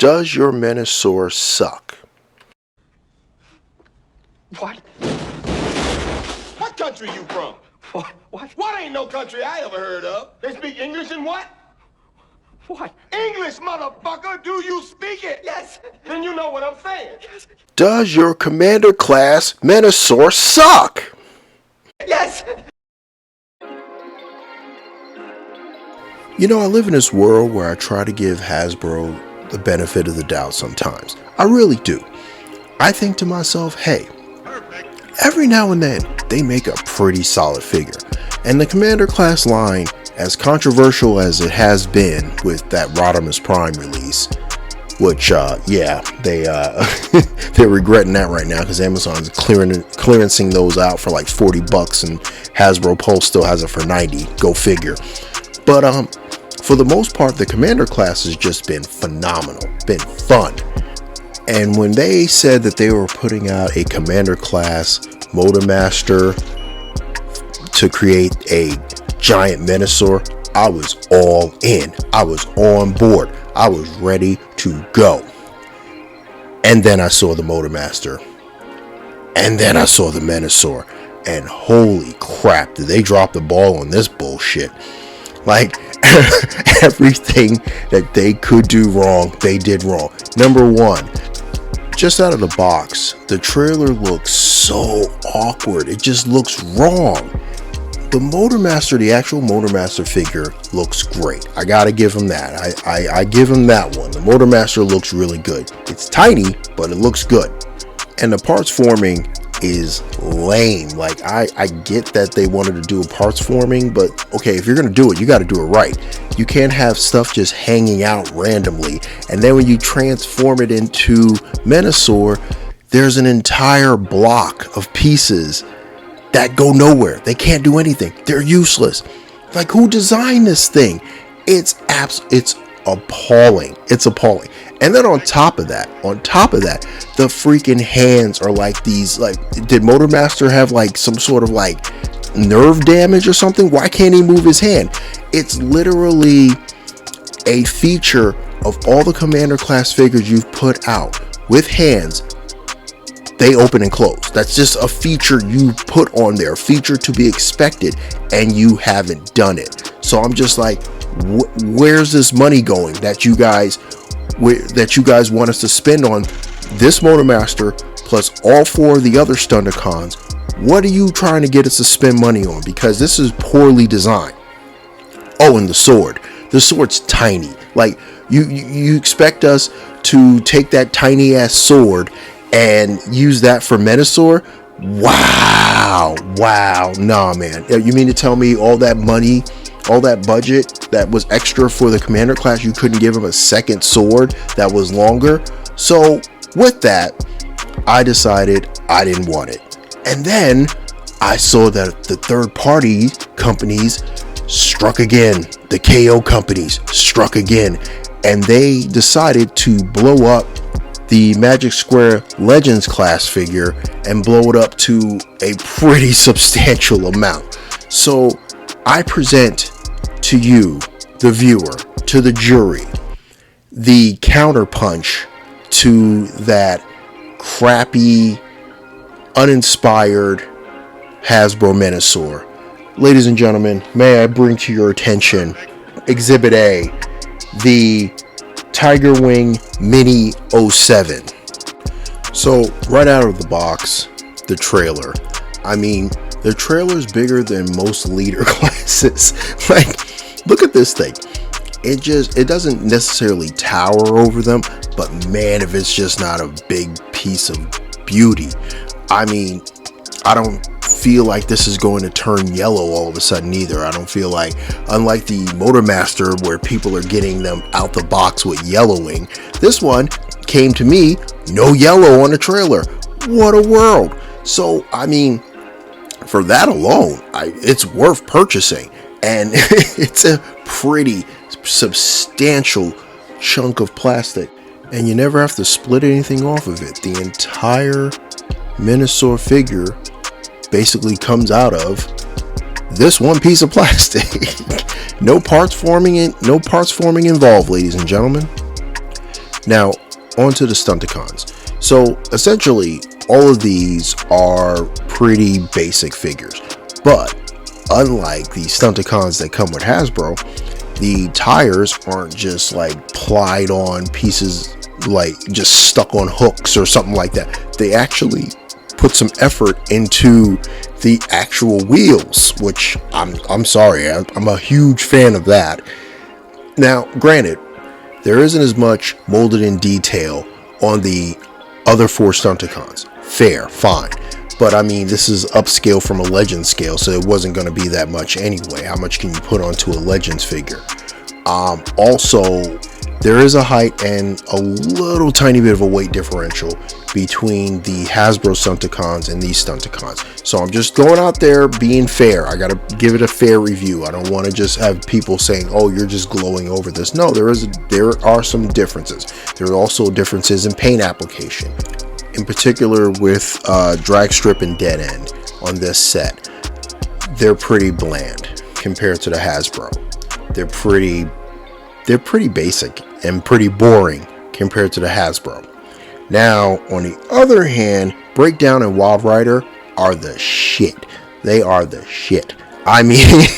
Does your Menasor suck? What? What country you from? What ain't no country I ever heard of? They speak English and what? What? English, motherfucker! Do you speak it? Yes. Then you know what I'm saying. Yes. Does your Commander class Menasor suck? Yes. You know, I live in this world where I try to give Hasbro the benefit of the doubt sometimes. I really do. I think to myself, hey, every now and then they make a pretty solid figure. And the Commander class line, as controversial as it has been with that Rodimus Prime release, which yeah, they're regretting that right now because Amazon's clearancing those out for like $40 and Hasbro Pulse still has it for $90. Go figure. But for the most part, the Commander class has just been phenomenal, been fun. And when they said that they were putting out a Commander class Motormaster to create a giant Menasor, I was all in. I was on board. I was ready to go. And then I saw the Motormaster. And then I saw the Menasor. And holy crap, did they drop the ball on this bullshit. Like, everything that they could do wrong, they did wrong. Number one, just out of the box, the trailer looks so awkward. It just looks wrong. The Motormaster, the actual Motormaster figure looks great. I gotta give him that. I give him that one. The Motormaster looks really good. It's tiny, but it looks good. And the parts forming is lame. Like, I get that they wanted to do a parts forming, but okay, if you're gonna do it, you gotta do it right. You can't have stuff just hanging out randomly. And then when you transform it into Menasor, there's an entire block of pieces that go nowhere. They can't do anything. They're useless. Like, who designed this thing? It's appalling. It's appalling. And then on top of that, the freaking hands are like these, like, did Motormaster have like some sort of like nerve damage or something? Why can't he move his hand? It's literally a feature of all the Commander class figures you've put out with hands. They open and close. That's just a feature you put on there, a feature to be expected, and you haven't done it. So I'm just like, where's this money going that you guys want us to spend on this Motormaster plus all four of the other stunticons? What are you trying to get us to spend money on? Because this is poorly designed. Oh, and the sword. The sword's tiny. Like, you expect us to take that tiny ass sword and use that for Menasor? Wow. Nah, man. You mean to tell me all that money, all that budget that was extra for the Commander class, you couldn't give him a second sword that was longer? So with that, I decided I didn't want it. And then I saw that the third party companies struck again. The KO companies struck again. And they decided to blow up the Magic Square Legends class figure and blow it up to a pretty substantial amount. So I present to you, the viewer, to the jury, the counterpunch to that crappy, uninspired Hasbro Menasor. Ladies and gentlemen, may I bring to your attention Exhibit A, the Tiger Wing Mini 07. So right out of the box, the trailer. I mean, the trailer's bigger than most leader classes. Like, look at this thing. It doesn't necessarily tower over them, but man, if it's just not a big piece of beauty. I mean, I don't feel like this is going to turn yellow all of a sudden either. I don't feel like, unlike the Motormaster where people are getting them out the box with yellowing, this one came to me no yellow on the trailer. What a world. So I mean, for that alone, it's worth purchasing, and it's a pretty substantial chunk of plastic, and you never have to split anything off of it. The entire Menasor figure basically comes out of this one piece of plastic. No parts forming involved, ladies and gentlemen. Now, on to the stunticons. So essentially, all of these are pretty basic figures, but unlike the stunticons that come with Hasbro, the tires aren't just like plied on pieces, like just stuck on hooks or something like that. They actually put some effort into the actual wheels, which I'm sorry, I'm a huge fan of that. Now, granted, there isn't as much molded in detail on the other 4 stunticons. Fair, fine. But I mean, this is upscale from a Legends scale, so it wasn't going to be that much anyway. How much can you put onto a Legends figure? Also, there is a height and a little tiny bit of a weight differential between the Hasbro stunticons and these stunticons. So I'm just going out there being fair. I gotta give it a fair review. I don't want to just have people saying, "Oh, you're just glowing over this." No, there are some differences. There are also differences in paint application, in particular with drag strip and dead end on this set. They're pretty bland compared to the Hasbro. They're pretty basic and pretty boring compared to the Hasbro. Now, on the other hand, Breakdown and Wildrider are the shit. They are the shit. I mean,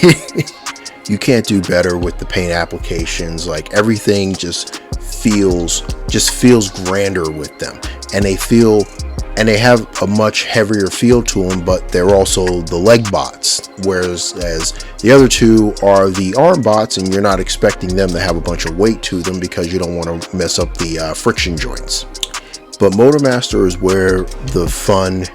you can't do better with the paint applications. Like, everything just feels grander with them, and they have a much heavier feel to them, but they're also the leg bots, whereas the other 2 are the arm bots, and you're not expecting them to have a bunch of weight to them because you don't want to mess up the friction joints. But Motormaster is where the fun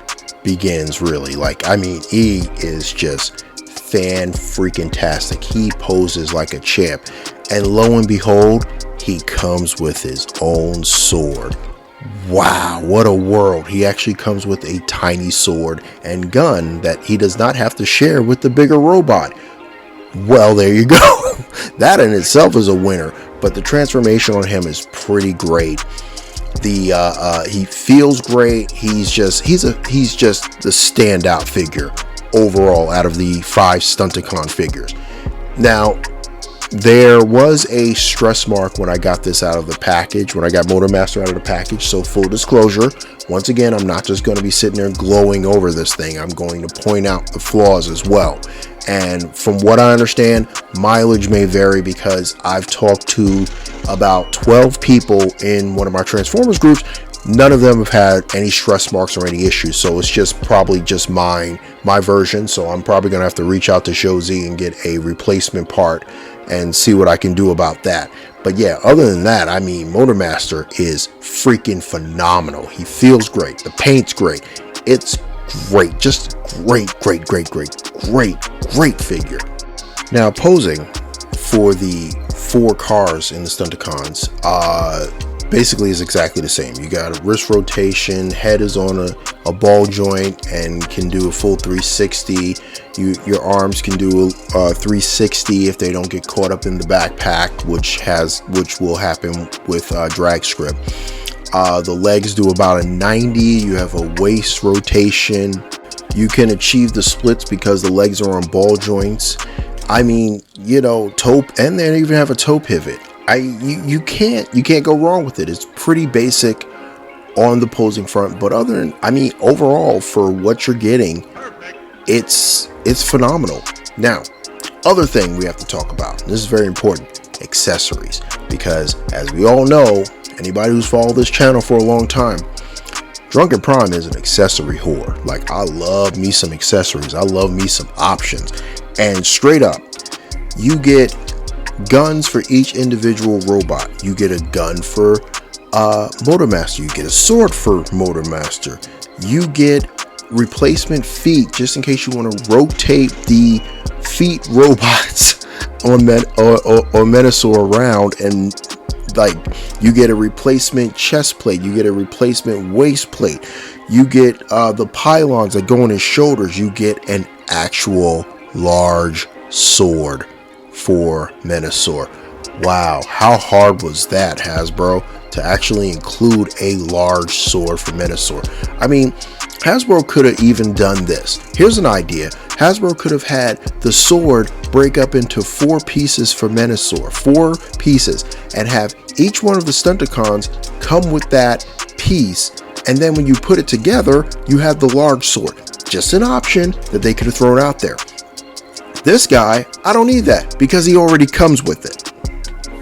begins, really. Like, I mean, he is just fan-freaking-tastic. He poses like a champ, and lo and behold, he comes with his own sword. Wow, what a world. He actually comes with a tiny sword and gun that he does not have to share with the bigger robot. Well, there you go. That in itself is a winner, but the transformation on him is pretty great. He feels great. He's just the standout figure overall out of the 5 stunticon figures. Now, there was a stress mark when I got this out of the package, when I got Motormaster out of the package. So full disclosure, once again, I'm not just going to be sitting there glowing over this thing. I'm going to point out the flaws as well. And from what I understand, mileage may vary because I've talked to about 12 people in one of my Transformers groups. None of them have had any stress marks or any issues, so it's just probably just my version. So I'm probably going to have to reach out to Show Z and get a replacement part and see what I can do about that. But yeah, other than that, I mean, Motormaster is freaking phenomenal. He feels great. The paint's great. It's great. Just great figure. Now, posing for the 4 cars in the Stunticons basically is exactly the same. You got a wrist rotation, head is on a ball joint and can do a full 360. Your arms can do a 360 if they don't get caught up in the backpack, which will happen with drag strip. The legs do about a 90. You have a waist rotation. You can achieve the splits because the legs are on ball joints. I mean, toe, and they even have a toe pivot. You can't go wrong with it. It's pretty basic on the posing front, but overall for what you're getting, it's phenomenal. Now, other thing we have to talk about, this is very important, accessories, because as we all know, anybody who's followed this channel for a long time, Drunken Prime is an accessory whore. Like, I love me some accessories. I love me some options. And straight up, you get guns for each individual robot. You get a gun for Motormaster. You get a sword for Motormaster. You get replacement feet just in case you want to rotate the feet robots on Menasor around, and like, you get a replacement chest plate, you get a replacement waist plate, you get the pylons that go on his shoulders, you get an actual large sword for Menasor. Wow, how hard was that, Hasbro, to actually include a large sword for Menasor? I mean, Hasbro could have even done this. Here's an idea. Hasbro could have had the sword break up into 4 pieces for Menasor, 4 pieces, and have each one of the stunticons come with that piece. And then when you put it together, you have the large sword. Just an option that they could have thrown out there. This guy, I don't need that because he already comes with it.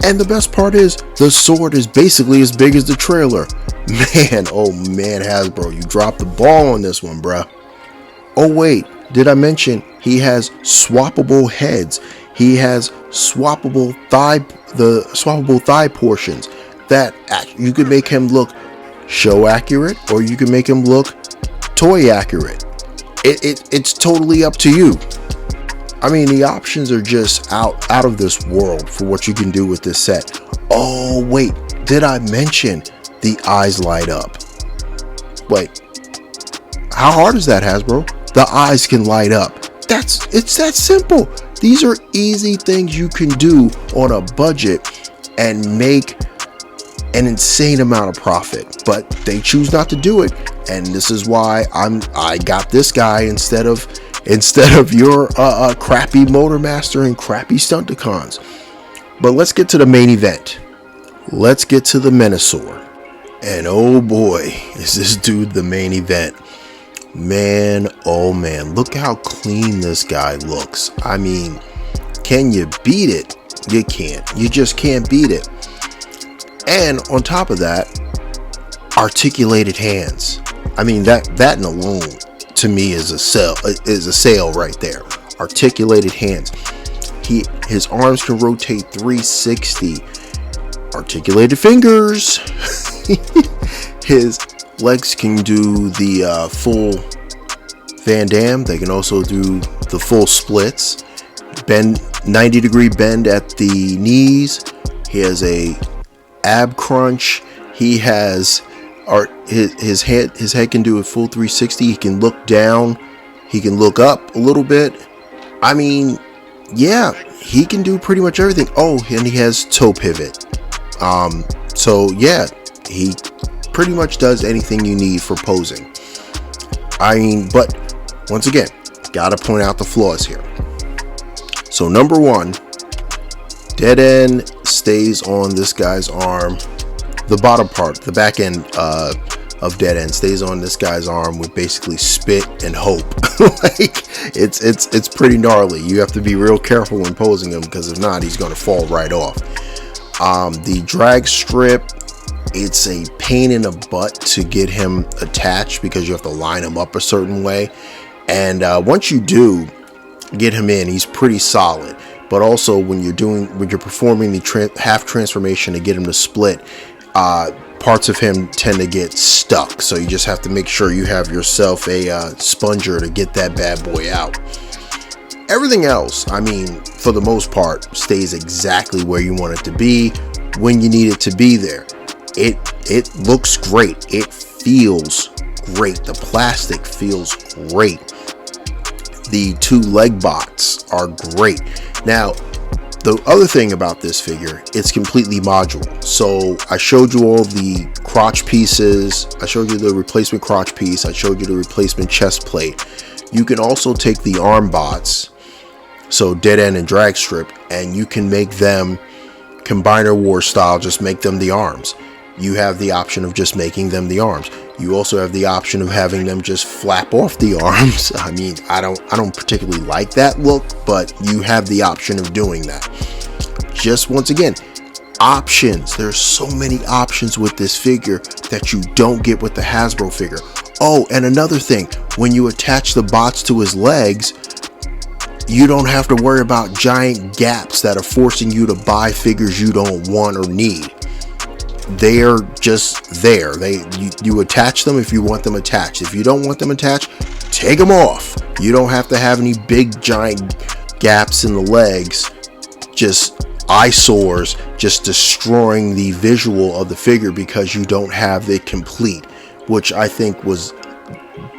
And the best part is the sword is basically as big as the trailer. Man, oh man, Hasbro, you dropped the ball on this one, bruh. Oh wait, did I mention he has swappable heads? He has swappable thigh portions that you could make him look show accurate, or you can make him look toy accurate. It's totally up to you. I mean, the options are just out of this world for what you can do with this set. Oh wait, did I mention the eyes light up? Wait, how hard is that, Hasbro? The eyes can light up. It's that simple. These are easy things you can do on a budget and make an insane amount of profit, but they choose not to do it. And this is why I got this guy instead of your crappy Motormaster and crappy stunticons. But let's get to the main event. Let's get to the Menasor. And oh boy, is this dude the main event. Man, oh man, look how clean this guy looks. I mean, can you beat it? You can't. You just can't beat it. And on top of that, articulated hands. I mean, that in alone to me is a sale right there. Articulated hands. His arms can rotate 360. Articulated fingers. His legs can do the full Van Damme. They can also do the full splits. Bend, 90-degree bend at the knees. He has a ab crunch. He has his head can do a full 360. He can look down. He can look up a little bit. I mean, yeah, he can do pretty much everything. Oh, and he has toe pivot. So yeah, he pretty much does anything you need for posing. I mean, but once again, gotta point out the flaws here. So number 1, dead end stays on this guy's arm. The bottom part, the back end of dead end stays on this guy's arm with basically spit and hope. Like it's pretty gnarly. You have to be real careful when posing him, because if not, he's gonna fall right off. The drag strip, it's a pain in the butt to get him attached because you have to line him up a certain way. And once you do get him in, he's pretty solid. But also when you're performing the half transformation to get him to split, parts of him tend to get stuck. So you just have to make sure you have yourself a sponger to get that bad boy out. Everything else, I mean, for the most part, stays exactly where you want it to be when you need it to be there. It looks great. It feels great. The plastic feels great. The 2 leg bots are great. Now, the other thing about this figure, it's completely modular. So I showed you all the crotch pieces. I showed you the replacement crotch piece. I showed you the replacement chest plate. You can also take the arm bots, so dead end and drag strip, and you can make them Combiner War style, just make them the arms. You have the option of just making them the arms. You also have the option of having them just flap off the arms. I mean, I don't particularly like that look, but you have the option of doing that. Just once again, options. There's so many options with this figure that you don't get with the Hasbro figure. Oh, and another thing, when you attach the bots to his legs, you don't have to worry about giant gaps that are forcing you to buy figures you don't want or need. They're just there. You attach them if you want them attached. If you don't want them attached, take them off. You don't have to have any big giant gaps in the legs, just eyesores, just destroying the visual of the figure because you don't have it complete, which I think was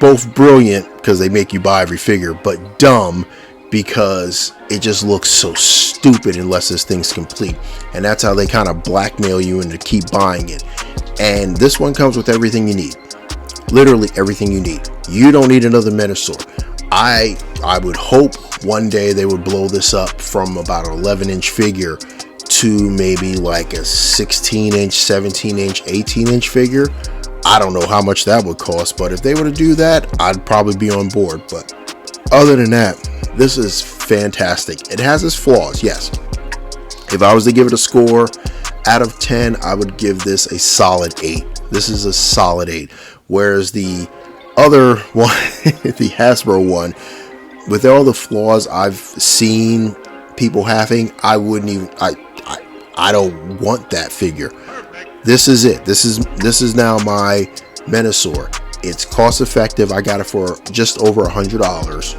both brilliant because they make you buy every figure, but dumb because it just looks so stupid unless this thing's complete. And that's how they kind of blackmail you into keep buying it. And this one comes with everything you need. Literally everything you need. You don't need another Menasor. I would hope one day they would blow this up from about an 11-inch figure to maybe like a 16-inch, 17-inch, 18-inch figure. I don't know how much that would cost, but if they were to do that, I'd probably be on board. But other than that, this is fantastic. It has its flaws, yes. If I was to give it a score out of 10, I would give this a solid 8. This is a solid 8. Whereas the other one, the Hasbro one, with all the flaws I've seen people having, I wouldn't even, I don't want that figure. This is it. This is now my Menasor. It's cost effective. I got it for just over $100.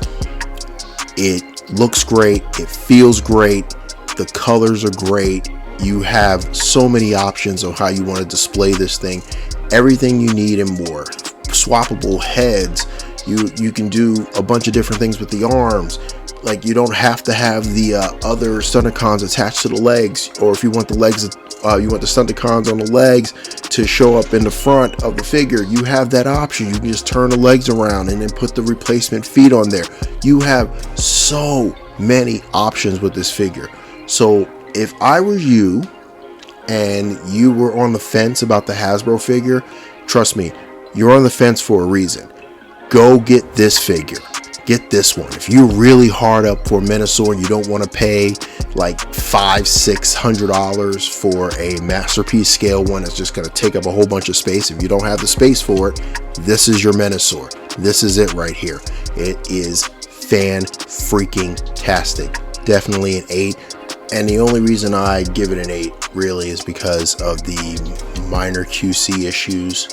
It looks great. It feels great. The colors are great. You have so many options on how you want to display this thing. Everything you need and more. Swappable heads. You can do a bunch of different things with the arms. Like, you don't have to have the other stunticons attached to the legs, or if you want the legs, you want the stunticons on the legs to show up in the front of the figure, you have that option. You can just turn the legs around and then put the replacement feet on there. You have so many options with this figure. So if I were you and you were on the fence about the Hasbro figure, trust me, you're on the fence for a reason. Go get this figure. Get this one. If you're really hard up for Menasor and you don't want to pay like $500-600 for a masterpiece scale one that's just going to take up a whole bunch of space, if you don't have the space for it, this is your Menasor. This is it right here. It is fan-freaking-tastic. Definitely an 8. And the only reason I give it an 8 really is because of the minor QC issues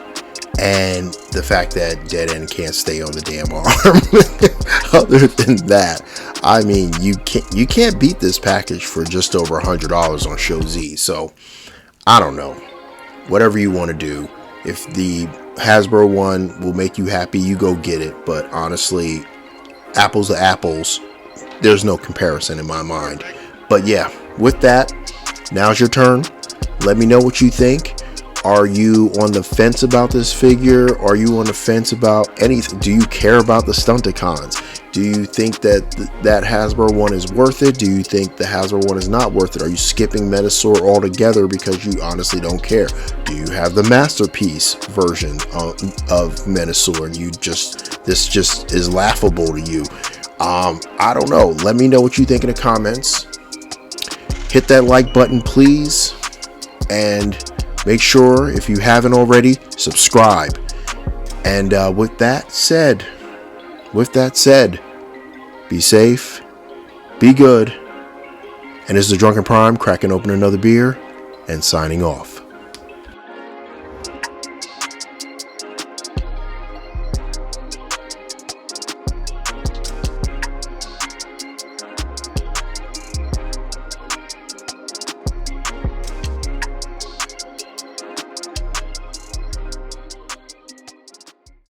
and the fact that Dead End can't stay on the damn arm. Other than that, I mean, you can't beat this package for just over $100 on Show Z. So I don't know, whatever you want to do. If the Hasbro one will make you happy, you go get it. But honestly, apples to apples, there's no comparison in my mind. But yeah, with that, now's your turn. Let me know what you think. Are you on the fence about this figure? Are you on the fence about anything? Do you care about the stunticons? Do you think that that Hasbro one is worth it? Do you think the Hasbro one is not worth it? Are you skipping Menasor altogether because you honestly don't care? Do you have the masterpiece version of Menasor and this just is laughable to you? I don't know. Let me know what you think in the comments. Hit that like button, please, and make sure, if you haven't already, subscribe. And with that said, be safe, be good, and this is the Drunken Prime cracking open another beer and signing off.